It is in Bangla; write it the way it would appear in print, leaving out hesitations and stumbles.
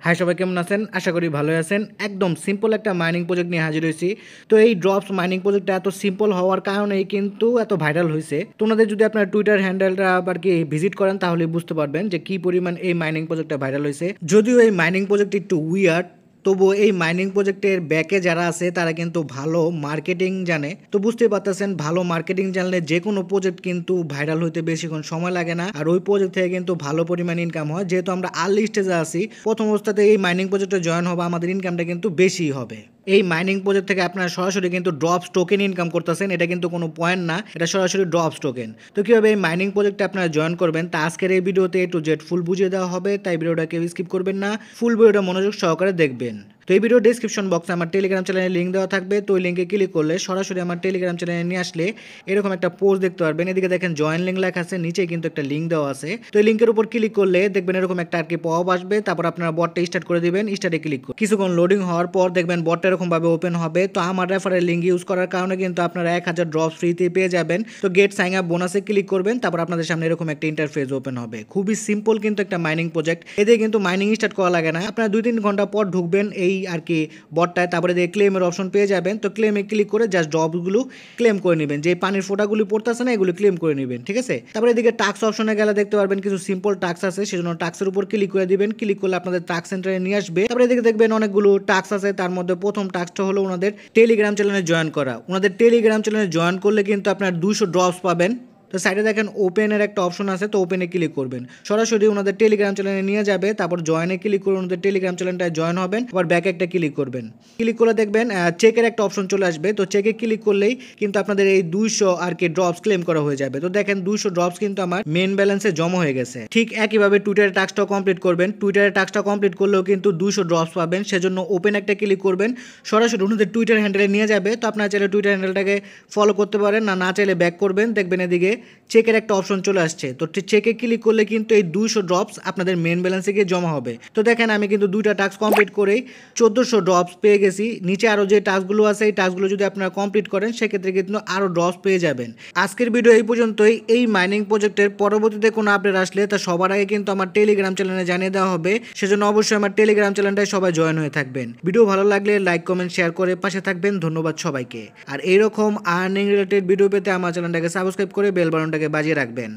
হাই সবাই কেমন আছেন? আশা করি ভালোই আছেন। একদম সিম্পল একটা মাইনিং প্রজেক্ট নিয়ে হাজির হয়েছি। তো এই ড্রপস মাইনিং প্রজেক্টটা এত সিম্পল হওয়ার কারণেই কিন্তু এত ভাইরাল হয়েছে। তো ওনাদের যদি আপনার টুইটার হ্যান্ডেলটা আবার কি ভিজিট করেন তাহলে বুঝতে পারবেন যে কি পরিমাণ এই মাইনিং প্রজেক্টটা ভাইরাল হয়েছে। যদিও এই মাইনিং প্রজেক্ট একটু উইয়ার্ড, তবুও এই মাইনিং প্রজেক্টের ব্যাকে যারা আছে তারা কিন্তু ভালো মার্কেটিং জানে। তো বুঝতেই পারতেছেন, ভালো মার্কেটিং জানলে যে কোনো প্রজেক্ট কিন্তু ভাইরাল হইতে বেশিক্ষণ সময় লাগে না, আর ওই প্রজেক্ট থেকে কিন্তু ভালো পরিমাণ ইনকাম হয়। যেহেতু আমরা আর্লি স্টেজে আছি, প্রথম অবস্থাতে এই মাইনিং প্রজেক্টে জয়েন হবো, আমাদের ইনকামটা কিন্তু বেশি হবে। এই মাইনিং প্রজেক্ট থেকে আপনারা সরাসরি কিন্তু ড্রপস টোকেন ইনকাম করতেছেন, এটা কিন্তু কোনো পয়েন্ট না, এটা সরাসরি ড্রপস টোকেন। তো কীভাবে এই মাইনিং প্রজেক্টে আপনারা জয়েন করবেন তা আজকের এই ভিডিওতে A to Z ফুল বুঝিয়ে দেওয়া হবে, তাই ভিডিওটা কেউ স্কিপ করবেন না, ফুল ভিডিওটা মনোযোগ সহকারে দেখবেন। তো এই ভিডিও ডিসক্রিপশন বক্সে আমার টেলিগ্রাম চ্যানেলের লিঙ্ক দেওয়া থাকবে। তো ওই লিঙ্কে ক্লিক করলে সরাসরি আমার টেলিগ্রাম চ্যানেলে নিয়ে আসলে এরকম একটা পোস্ট দেখতে পারবেন। এদিকে দেখেন জয়েন লিঙ্ক লেখা আছে, নিচে কিন্তু একটা লিঙ্ক দেওয়া আছে। তো এই লিঙ্কের উপর ক্লিক করলে দেখবেন এরকম একটা আর কি পপ আসবে, তারপর আপনারা বটটা স্টার্ট করে দিবেন। স্টার্টে ক্লিক করে কিছুক্ষণ লোডিং হওয়ার পর দেখবেন বটটা এরকম ভাবে ওপেন হবে। তো আমার রেফারেল লিঙ্ক ইউজ করার কারণে কিন্তু আপনারা 1000 ড্রপস ফ্রিতে পেয়ে যাবেন। তো গেট সাইন আপ বোনাসে ক্লিক করবেন, তারপর আপনাদের সামনে এরকম একটা ইন্টারফেস ওপেন হবে। খুবই সিম্পল কিন্তু একটা মাইনিং প্রজেক্ট, এতে কিন্তু মাইনিং স্টার্ট করা লাগে না। আপনারা 2-3 ঘন্টা পর ঢুকবেন এই আর কি বটটায়, তারপরে দিয়ে ক্লেমের অপশন পেয়ে যাবেন। তো ক্লেমে ক্লিক করে জাস্ট ড্রপগুলো ক্লেম করে নেবেন, যে পানির ফোঁটাগুলি পড়তেছে না এগুলো ক্লেম করে নেবেন, ঠিক আছে। তারপরে এদিকে টাস্ক অপশনে গেলে দেখতে পারবেন কিছু সিম্পল টাস্ক আছে, সেজন্য টাস্কের উপর ক্লিক করে দিবেন। ক্লিক করলে আপনাদের টাস্ক সেন্টারে নিয়ে আসবে। তারপরে এদিকে দেখবেন অনেকগুলো টাস্ক আছে, তার মধ্যে প্রথম টাস্কটা হলো ওনাদের টেলিগ্রাম চ্যানেলে জয়েন করা। ওনাদের টেলিগ্রাম চ্যানেলে জয়েন করলে কিন্তু আপনার 200 ড্রপস পাবেন। তো সাইডে দেখেন ওপেনের একটা অপশন আছে, তো ওপেনে ক্লিক করবেন, সরাসরি ওনাদের টেলিগ্রাম চ্যানেলে নিয়ে যাবে। তারপর জয়েনে ক্লিক করে ওনাদের টেলিগ্রাম চ্যানেলটায় জয়েন হবেন, আবার ব্যাকে একটা ক্লিক করবেন। ক্লিক করলে দেখবেন চেকের একটা অপশন চলে আসবে। তো চেকে ক্লিক করলেই কিন্তু আপনাদের এই 200 আর কি ড্রপস ক্লেম করা হয়ে যাবে। তো দেখেন 200 ড্রপস কিন্তু আমার মেন ব্যালেন্সে জমা হয়ে গেছে। ঠিক একইভাবে টুইটারের টাস্কটা কমপ্লিট করবেন। টুইটারের টাস্কটা কমপ্লিট করলেও কিন্তু 200 ড্রপস পাবেন, সেজন্য ওপেন একটা ক্লিক করবেন, সরাসরি ওনাদের টুইটার হ্যান্ডেলে নিয়ে যাবে। তো আপনারা চাইলে টুইটার হ্যান্ডেলটাকে ফলো করতে পারেন, না চাইলে ব্যাক করবেন। দেখবেন এদিকে চেকের একটা অপশন চলে আসছে। তো চেকে ক্লিক করলে কিন্তু এই 200 ড্রপস আপনাদের মেন ব্যালেন্সে গিয়ে জমা হবে। তো দেখেন আমি কিন্তু 2টা টাস্ক কমপ্লিট করেই 1400 ড্রপস পেয়ে গেছি। নিচে আরও যে টাস্কগুলো আছে এই টাস্কগুলো যদি আপনারা কমপ্লিট করেন সেক্ষেত্রে কিন্তু আরও ড্রপস পেয়ে যাবেন। আজকের ভিডিও এই পর্যন্তই। এই মাইনিং প্রজেক্টের পরবর্তীতে কোনো আপডেট আসলে তা সবার আগে কিন্তু আমার টেলিগ্রাম চ্যানেলে জানিয়ে দেওয়া হবে, সেজন্য অবশ্যই আমার টেলিগ্রাম চ্যানেলটায় সবাই জয়েন হয়ে থাকবেন। ভিডিও ভালো লাগলে লাইক কমেন্ট শেয়ার করে পাশে থাকবেন। ধন্যবাদ সবাইকে। আর এইরকম আর্নিং রিলেটেড ভিডিও পেতে আমার চ্যানেলটাকে সাবস্ক্রাইব করে বেল বাটনটাকে বাজিয়ে রাখবেন।